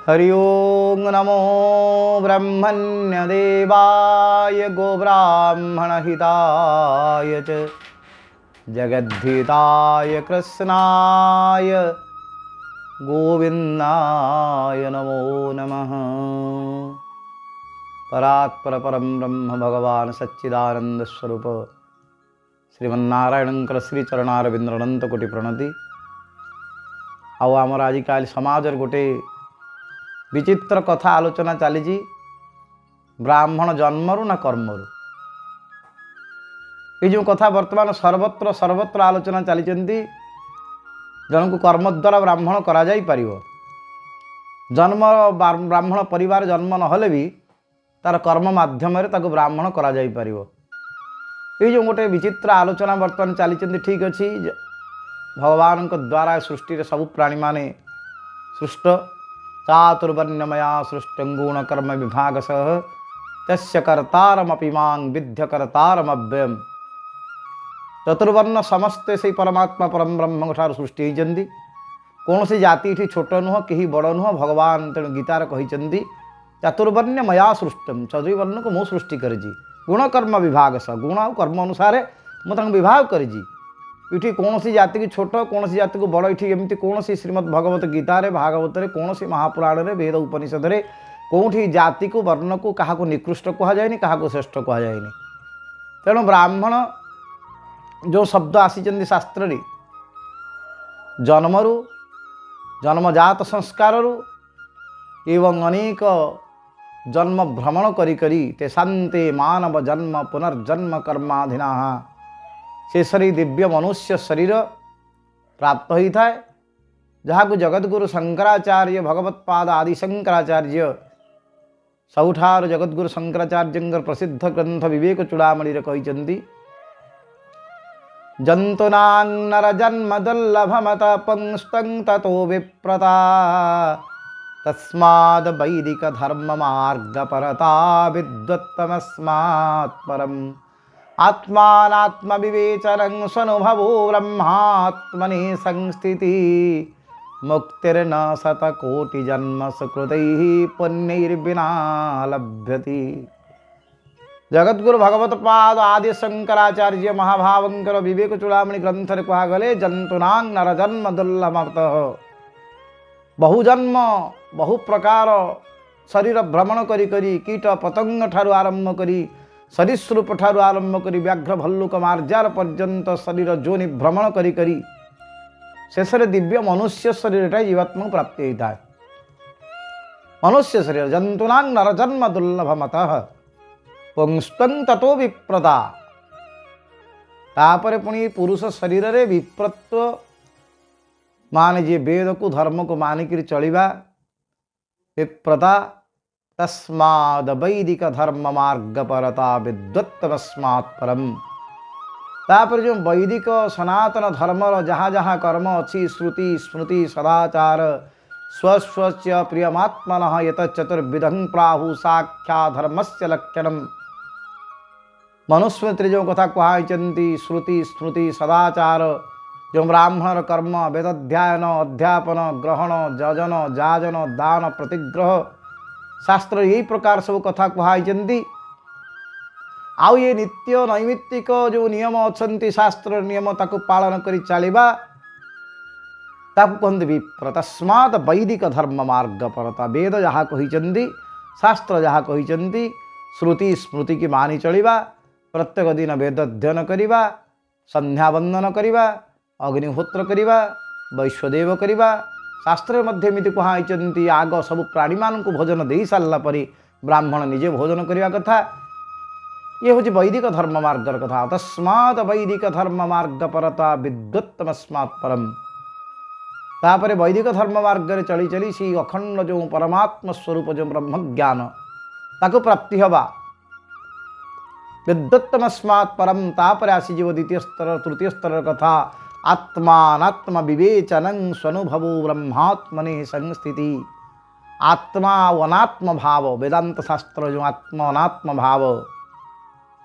हरि ओं नमो ब्रह्मण्यदेवाय गोब्राह्मणहिताय च जगद्धिताय कृष्णाय गोविन्दाय नमो नमः। परात्पर परम ब्रह्म भगवान सच्चिदानंद स्वरूप श्रीमन्नारायणंकर श्री चरणारविंद अनंत कोटि प्रणति। आउ आमर आजिकाल समाज गोटे विचित्र कथा आलोचना चली ब्राह्मण जन्मरु ना कर्मरु। ये जो कथा वर्तमान सर्वत्र सर्वत्र आलोचना चली जन को कर्म द्वारा ब्राह्मण करा जाई परिवो। जन्म ब्राह्मण परिवार जन्म नहले भी तार कर्म माध्यम ताको ब्राह्मण करा जाई परिवो। ये जो गोटे विचित्र आलोचना वर्तमान चली ठीक अच्छी। भगवान द्वारा सृष्टि सबु प्राणी माने सृष्ट चातुर्वर्ण्यमया सृष्टं गुणकर्म विभागशः तस्य कर्तारमपि मां विद्य कर्तारमव्ययम्। चतुर्वर्ण समस्ते से परमात्मा परम ब्रह्म ठार सृष्टि होइचंदी। कौन सी जाति इठी छोट नुह कहीं बड़ नुह। भगवान तेणु गीतार कहिचंदी चातुर्वर्ण्य मया सृष्टम, चतुर्वर्ण को मु सृष्टि करिछि। गुणकर्म विभागशः, गुण और कर्म अनुसार मु तांको विभाग करिछि। इठी कौन सी जाति की छोट कौन सी जाति को बड़ इठी एमती कौन सी श्रीमद् भगवत गीतार भागवत कौन सी महापुराण वेद उपनिषद कौटी जाति को वर्ण को क्या निकृष्ट कहुए क्या श्रेष्ठ कहुए। तेणु ब्राह्मण जो शब्द आसी शास्त्र जन्मरु जन्मजात संस्कार एवं अनेक जन्म भ्रमण करी तेषान्ते मानव जन्म पुनर्जन्म कर्माधीना शेषरी दिव्य मनुष्य शरीर प्राप्त होता है। जहाँ को जगद्गुरु शंकराचार्य भगवत्पाद आदि शंकराचार्य सबुठार जगद्गुरु शंकराचार्य प्रसिद्ध ग्रंथ विवेक चूड़ामणि कहिचंदी जंतुनां नर जन्म दुर्लभमत पंस्तं ततो विप्रता तस्माद् वैदिक धर्म मार्ग परता विद्वत्तमस्मात् परम् आत्मानात्म विवेचनं स्वनुभवो ब्रह्मात्मनि संस्थिति मुक्तिर्न शतकोटि जन्म सुकृतैः पुण्यैर्विना लभ्यति। जगद्गुरु भगवत पाद आदि शंकराचार्य महाभावंकर विवेक चूड़ामणि ग्रंथ कहुगले जंतुनां नर जन्म दुर्लभतः। बहुजन्म बहु प्रकार शरीर भ्रमण करी कीट पतंग ठारू आरंभ करी सरीसृप ठारू आरंभ करी व्याघ्र भल्लुक मार्जार पर्यंत शरीर जोनि भ्रमण करी शेष दिव्य मनुष्य शरीर जीवात्मा प्राप्ति होता है। मनुष्य शरीर जंतुनां नर जन्म दुर्लभमतः पुंस्तं ततो विप्रता। तापर पुणी पुरुष शरीर रे विप्रत्व मान जे वेद को धर्म को मानिक चलिबा विप्रता तस्माद् वैदिक धर्म मार्ग परता विद्वत्तमस्मात् परम। तापर जो वैदिक सनातन धर्मर जहाँ जहाँ कर्म अच्छी श्रुति स्मृति सदाचार स्वस्वस्य प्रियमात्मनः यत चतुर्विधं प्राहु साख्या धर्मस्य लक्षणम्। मनुस्मृति जो कथा कहुचंती श्रुति स्मृति सदाचार जो ब्राह्मणर कर्म वेदाध्ययन अध्यापन ग्रहण जजन जाजन दान प्रतिग्रह शास्त्र यही प्रकार सब कथा कहुचंती। आउ ये नित्य नैमित्तिक जो नियम अच्छी शास्त्र नियम ताकू पालन करी चलिबा ताकू कहते विप्र। तस्मात् वैदिक धर्म मार्ग परता। वेद जहाँ कहिचंती शास्त्र जहाँ कहिचंती श्रुति स्मृति की मानि चलिबा प्रत्येक दिन वेद अध्ययन करिबा संध्या वंदन करिबा अग्निहोत्र करिबा वैश्वदेव करिबा। शास्त्र मध्य एमती कहुचंती आग सब प्राणी मान को भोजन दे सारा पर ब्राह्मण निजे भोजन करने कथा। ये हूँ वैदिक धर्म मार्गर कथा। तस्मात् वैदिक धर्म मार्ग परता विद्वत्तमस्मात् परम। तापर वैदिक धर्म मार्ग चली चली सी अखंड जो परमात्म स्वरूप जो ब्रह्म ज्ञान ताको प्राप्ति हवा विद्वत्तमस्मात् परम। तापर आसीज द्वितीय स्तर तृतीय स्तर कथा आत्मात्म विवेचनं स्वनुभवो ब्रह्मात्मनि संस्थिति। आत्मा अनात्म भाव वेदांत शास्त्र जो आत्मा अनात्म भाव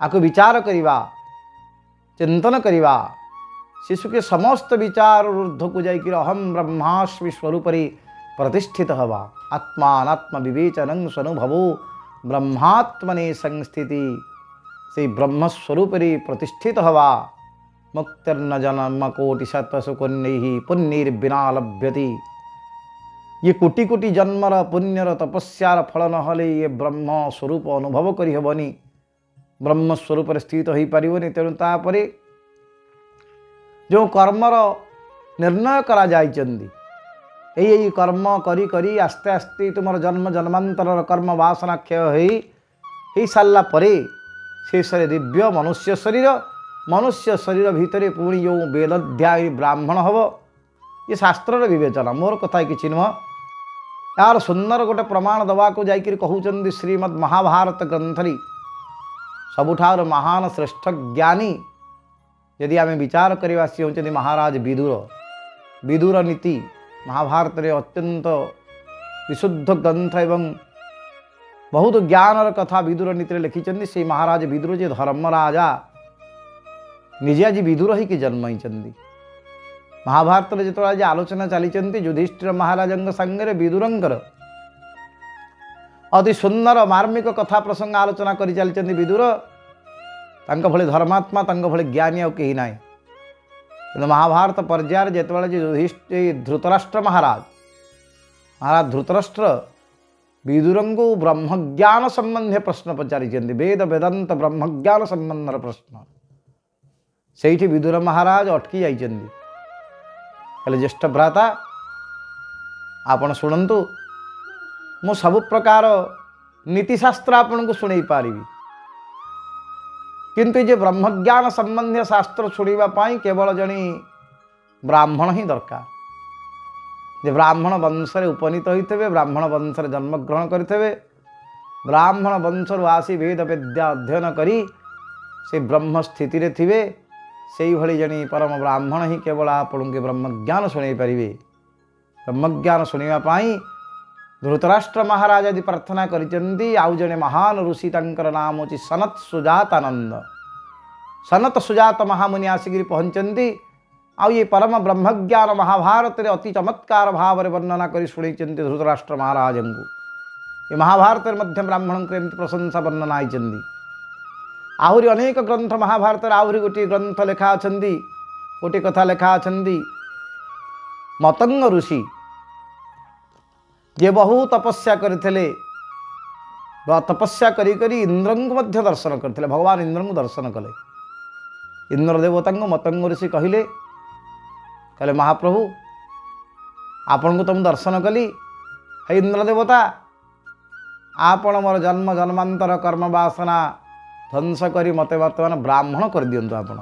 आपको विचार करिबा चिंतन करिबा शिशु के समस्त विचार ऊर्ध्व को जाकर अहम ब्रह्मास्मि स्वरूप प्रतिष्ठित हवा आत्मात्म विवेचन स्वनुभवो ब्रह्मात्मने संस्थिति से ब्रह्मस्वरूप प्रतिष्ठित हवा मुक्तिर्न जन्म कोटि शतसुकुन्यैः पुण्यैर्विना लभ्यति। ये कोटि कोटि जन्मर पुण्यर तपस्यार फल नहले ये ब्रह्म स्वरूप अनुभव करि हेबनी, ब्रह्म स्वरूप स्थित हो पारिबनी। तेणु तापरे जो कर्मर निर्णय करा जाइचंदी यही कर्म करी करी आस्ते आस्ते तुम जन्म जन्मांतर कर्म वासना क्षय हो सारा परे शेष दिव्य मनुष्य शरीर भितर पुणी जो वेदध्यायी ब्राह्मण हम ये शास्त्र विवेचना मोर कथा कि नुह। यार सुंदर गोटे प्रमाण दवा को जाकर कहते श्रीमद् महाभारत ग्रंथरी सबुठार महान श्रेष्ठ ज्ञानी यदि आम विचार करवा सी होती महाराज विदुर नीति महाभारत रे अत्यंत विशुद्ध ग्रंथ एवं बहुत ज्ञानर कथा विदुर नीति लिखिं। से महाराज विदुर जे धर्मराजा निजे आज विदुर ही जन्म होती। महाभारत जो आज आलोचना चली युधिष्ठिर महाराज सांगे विदुरंकर अति सुंदर मार्मिक कथा प्रसंग आलोचना कर चली विदुर भली धर्मात्मा भली ज्ञानी आउ कहीं ना। कि महाभारत पर्यायर जिते युधिष्ठिर धृतराष्ट्र महाराज धृतराष्ट्र विदुरंगु ब्रह्मज्ञान संबंधी प्रश्न पचारि वेद वेदांत ब्रह्मज्ञान संबंधर प्रश्न से विदुर महाराज अटकी जाइए। ज्येष्ठ भ्राता आपण शुणु मु सबु प्रकार नीतिशास्त्र आपन को शुणई पारि किंतु ये ब्रह्मज्ञान संबंधी शास्त्र शुणापी केवल जनी ब्राह्मण ही दरकार। जे ब्राह्मण वंश उपनीत होते ब्राह्मण वंश जन्मग्रहण करते ब्राह्मण वंश आसी वेद विद्या अध्ययन करी से ब्रह्म स्थिति थे से भली जनी परम ब्राह्मण ही केवल आपण के ब्रह्मज्ञान शुणाई पारे। ब्रह्मज्ञान शुणापी धृतराष्ट्र महाराज यदि प्रार्थना करिसेंती आउ जने महान ऋषि तंकर नाम होची सनत सुजातानंद। सनत सुजात महामुनि आसिक पहुँचती आउ ये परम ब्रह्मज्ञान महाभारत रे अति चमत्कार भाव वर्णना कर शुणी धृतराष्ट्र महाराज को। ये महाभारत मध्य ब्राह्मण को एमती प्रशंसा वर्णना आई। आहरी अनेक ग्रंथ महाभारत आहरी गोटे ग्रंथ लेखा अच्छी गोटे कथा लेखा अच्छी मतंग ऋषि जे बहु तपस्या करथिले तपस्या करी करी इंद्र को दर्शन करथिले भगवान इंद्र को दर्शन कले। इंद्र देवता मतंग ऋषि कहले कहले महाप्रभु आपण को तुम दर्शन कली हे इंद्र देवता आपण मोर जन्म जन्मांतर कर्म वासना ध्वंस करी मते वर्तमान ब्राह्मण कर दियंतु। आपण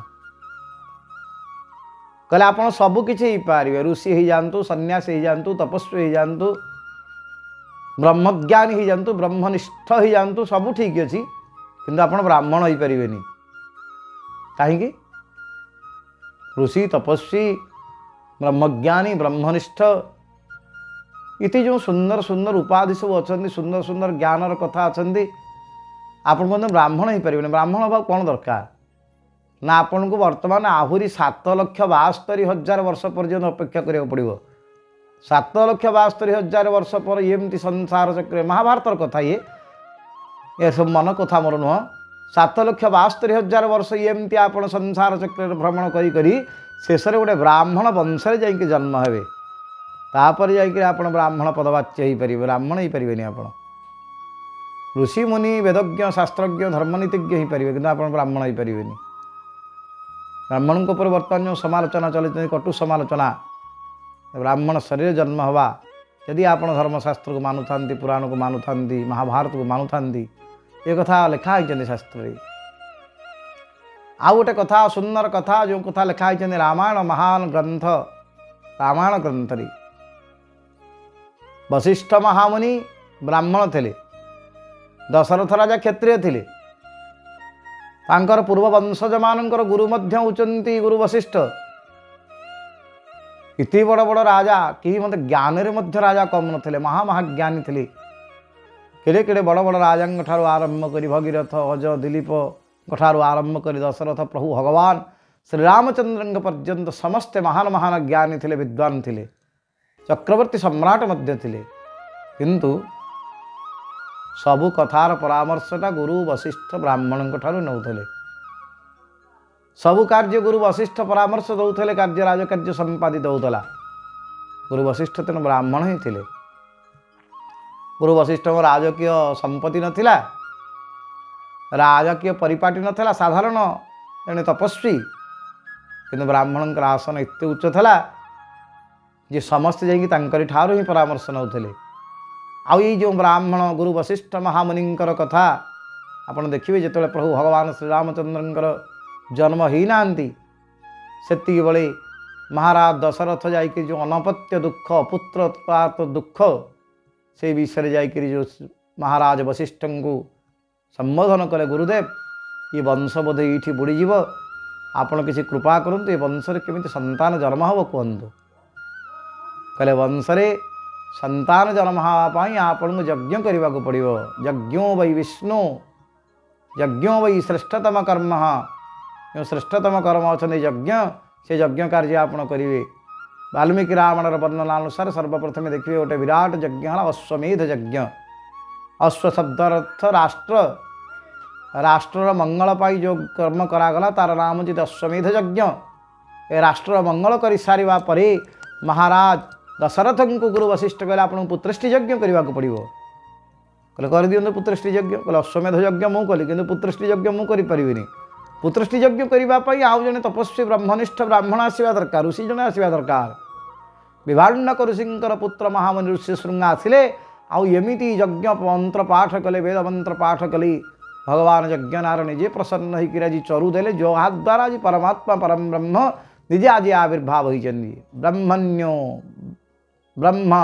कहले आपण सब किछि पारिबे ऋषि ही जानतु सन्यासी ही जानतु तपस्वी ही जानतु ब्रह्मज्ञानी ही जानतु ब्रह्मनिष्ठ ही जानतु सब ठीक अच्छी किंतु आपण ब्राह्मण हो पारे कहीं ऋषि तपस्वी ब्रह्मज्ञानी ब्रह्मनिष्ठ इति जो सुंदर सुंदर उपाधि सब अच्छा सुंदर सुंदर ज्ञानर कथा अच्छा आपण कहते ब्राह्मण हो पारे। ब्राह्मण हवा कौन दरकार ना आपण को वर्तमान आहरी 7,72,000 वर्ष पर्यंत अपेक्षा करा पड़ो। 7,72,000 वर्ष पर एमती संसार चक्र महाभारतर कथा ये सब मन कथा मोर नुह। 7,72,000 वर्ष एमती आप संसार चक्र भ्रमण करी शेष गोटे ब्राह्मण वंश जाकि जन्म हे तापर जाकर ब्राह्मण पदवाच्य हो पारे ब्राह्मण हो पारे। आप ऋषि मुनि वेदज्ञ शास्त्रज्ञ धर्मनीतिज्ञ हो पारे कि आप ब्राह्मण हो पारे। ब्राह्मण को बर्तमान जो समालोचना चलती कटु समालोचना ब्राह्मण शरीर जन्म हवा यदि आप धर्मशास्त्र को मानु था पुराण को मानु था महाभारत को मानु था ये कथा लिखाई शास्त्र। आउ गोटे कथा सुंदर कथा जो कथा लिखाई रामायण महान ग्रंथ रामायण ग्रंथरी वशिष्ठ महामुनि ब्राह्मण थे दशरथ राजा क्षत्रिय थे पूर्व वंशज मानकर गुरु मध्य होचंती गुरु वशिष्ठ इति बड़ बड़ राजा कि मत ज्ञान मध्य राजा कम नथिले महामहाज्ञानी थे केड़े केड़े बड़ बड़ राजा ठारू आरंभ कर भगीरथ अज दिलीप ठारू आरंभ कर दशरथ प्रभु भगवान श्रीरामचंद्र पर्यंत समस्ते महान महान ज्ञानी थे विद्वान थे चक्रवर्ती सम्राट मध्य थिले किंतु सबु कथार परामर्शटा गुरु वशिष्ठ ब्राह्मण ठारू नौथले सबु कार्य गुरु वशिष्ठ परामर्श दौथले कार्य राजकार्य संपादित होता गुरु वशिष्ठ तेणु ब्राह्मण ही थिले गुरु वशिष्ठ राजकीय संपत्ति नथिला राजकीय परिपाटी नथिला साधारण जड़े तपस्वी किंतु ब्राह्मण आसन एत उच्च था जे समस्ते जाकि ठारू ही परामर्श नौथले आउ ये जो ब्राह्मण गुरु वशिष्ठ महामुनि कथा आपड़ देखिए जो प्रभु भगवान श्रीरामचंद्र जन्म ही ना सेतिक बड़े महाराज दशरथ जाकि जो अनपत्य दुख पुत्रपात दुख से विषय जाकि जो महाराज वशिष्ठ को संबोधन कले गुरुदेव ये वंश बोध ये बुड़ीज आपण किसी कृपा करूँ ये वंश केमी संतान जन्म हम कहतु कहले वंश संतान जन्म हाँपाई आपन को यज्ञ करने को पड़ो यज्ञो वै विष्णु यज्ञो वै श्रेष्ठतम कर्म जो श्रेष्ठतम कर्म अच्छा यज्ञ से यज्ञ कार्य आपड़ करेंगे वाल्मीकि रामायण वर्णनानुसार सर्वप्रथम देखिए गोटे विराट यज्ञ है अश्वमेध यज्ञ अश्व शब्दार्थ राष्ट्र राष्ट्र मंगल पाई जो कर्म करागला तार नाम जी अश्वमेध यज्ञ ए राष्ट्र मंगल कर सारा पर महाराज दशरथ को गुरु वशिष्ठ कहले आपको पुत्रष्टि यज्ञ करने को पड़ो कहले कर दियंतु पुत्रष्टि यज्ञ कहले अश्वमेध यज्ञ मु कली कि पुत्रष्टि यज्ञ मु करिपारिबिनी पुत्रष्टि यज्ञ करने आउ जड़े तपस्वी ब्रह्मनिष्ठ ब्राह्मण आसवा दरकार ऋषि जड़े आसवा दरकार विभाण्डक ऋषिंकर पुत्र महामुनि ऋषि श्रृंग आसिले आउ एमती यज्ञ मंत्र पाठ कले वेद मंत्र पाठ कले भगवान यज्ञ नार निजे प्रसन्न होकर आज चरुदेले जो द्वारा आज परमात्मा परम ब्रह्म निजे आज आविर्भाव होती ब्रह्मण्यो ब्रह्म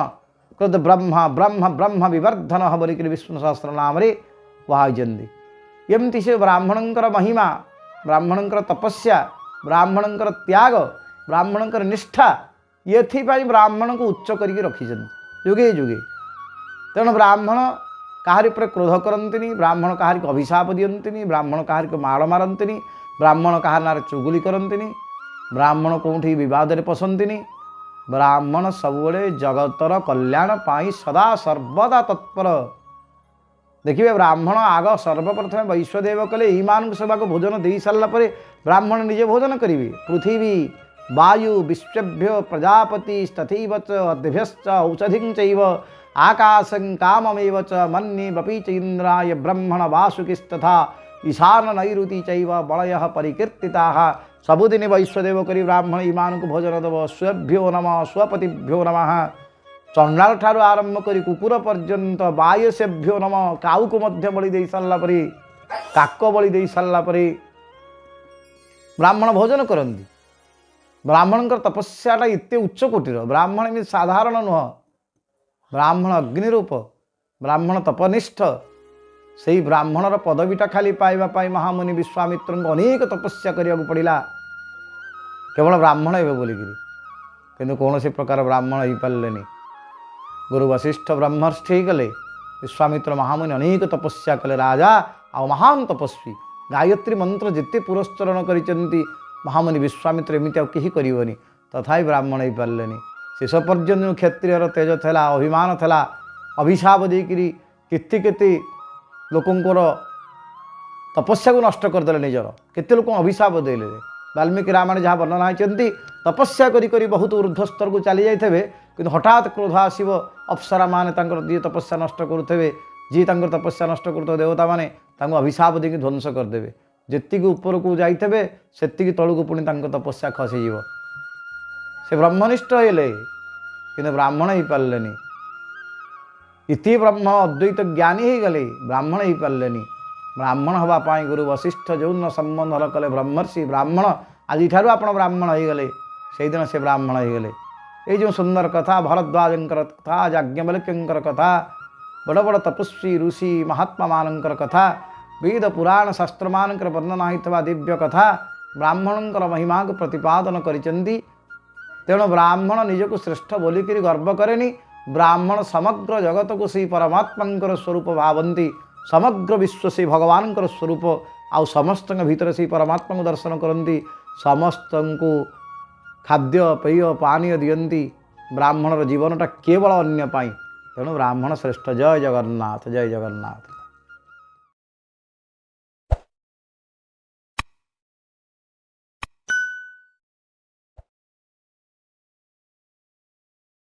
कृत ब्रह्म ब्रह्म ब्रह्म विवर्धन बोलिक विष्णु सहस्र नाम वहाजंदी एमती से ब्राह्मणंकर महिमा ब्राह्मणंकर तपस्या ब्राह्मणंकर त्याग ब्राह्मणंकर निष्ठा ये ब्राह्मण को उच्च करके रखी जुगे जुगे तेणु ब्राह्मण कहार पर क्रोध करती ब्राह्मण कहार को अभिशाप दियंती ब्राह्मण कहार को माड़ मारती ब्राह्मण कहार नार चुगुली करती ब्राह्मण कौटी बद पशंती ब्राह्मण सबुले जगतर कल्याण पाई सदा सर्वदा तत्पर देखिए ब्राह्मण आग सर्वप्रथम वैश्वदेव कले ईमान सेवा को भोजन दे सारापर ब्राह्मण निजे भोजन करेंगे पृथ्वी वायु विश्वभ्य प्रजापति तथैव च अद्भ्यश्च औषधिं चैव आकाशं काममेव च मन्ये बपि च इन्द्राय ब्रह्मण वासुकिस्तथा ईशान नैऋति चैव बलयः परिकीर्तिताः सबुदिन वैश्वदेव करी ब्राह्मण ईमान को भोजन देव स्वेभ्यो नमः स्वपतिभ्यो नमः चंडाल ठारू आरंभ करी कुकुर पर्यंत बायसेभ्यो नमः काऊ को मध्य बलि दे सारा पर काक बलि दे सारा पर ब्राह्मण भोजन करती ब्राह्मण तपस्याटा इतने उच्च कोटीर ब्राह्मण एमती साधारण नुह ब्राह्मण अग्निरूप ब्राह्मण तपनिष्ठ से ब्राह्मणर पदवीटा खाली पाइबा महामुनि विश्वामित्र को अनेक तपस्या करने को पड़ा केवल ब्राह्मण हे बोलिक किंतु कौन से प्रकार ब्राह्मण हो पारे गुरु वशिष्ठ ब्रह्मर्षि गले विश्वामित्र महामुनि अनेक तपस्या कले राजा आ महान तपस्वी गायत्री मंत्र जिते पुरस्चरण कर महामुनि विश्वामित्र एमती कहीं करनी तथा ब्राह्मण हो पारे शेष पर्यंत क्षत्रियर तेज था अभिमान था अभिशाप देकरी केते केते लोकंर तपस्या को नष्ट करदे निजर केते लोक अभिशाप देले वाल्मीकि रामायण जहाँ वर्णना होती तपस्या करी बहुत ऊर्ध्व स्तर को चली जाइए कि हठात क्रोध आसव अप्सरा मान जी तपस्या नष्ट करुवे जी तपस्या नष्ट कर देवता मैंने अभिशाप देकी ध्वंस करदे जी ऊपर को जाइए से तलू को पुणी तपस्या खसीज से ब्रह्मनिष्ठ हेले कि ब्राह्मण हो पारे इति ब्रह्म अद्वैत ज्ञानी हो गले ब्राह्मण हो पारे ब्राह्मण हाँपाई गुरु वशिष्ठ जो न संबंध कले ब्रह्मर्षि ब्राह्मण आज आप ब्राह्मण हो गले से दिन से ब्राह्मण हो गले ये जो सुंदर कथा भरद्वाजंकर कथा याज्ञवल्क्यंकर कथा बड़ बड़ तपस्वी ऋषि महात्मा मानकर कथा वेद पुराण शास्त्र मानकर वर्णना होता दिव्य कथा ब्राह्मणंकर महिमा को प्रतिपादन करिसेंती तेणु ब्राह्मण निजक श्रेष्ठ बोलिक गर्व करेनि ब्राह्मण समग्र जगत को से परमात्मा स्वरूप भावती समग्र विश्व से भगवान स्वरूप आउ समस्त भीतर से परमात्मा को दर्शन करती समस्त को खाद्य पेय पानीय दियंती ब्राह्मणर जीवनटा केवल अन्य पाई तेणु ब्राह्मण श्रेष्ठ। जय जगन्नाथ जय जगन्नाथ।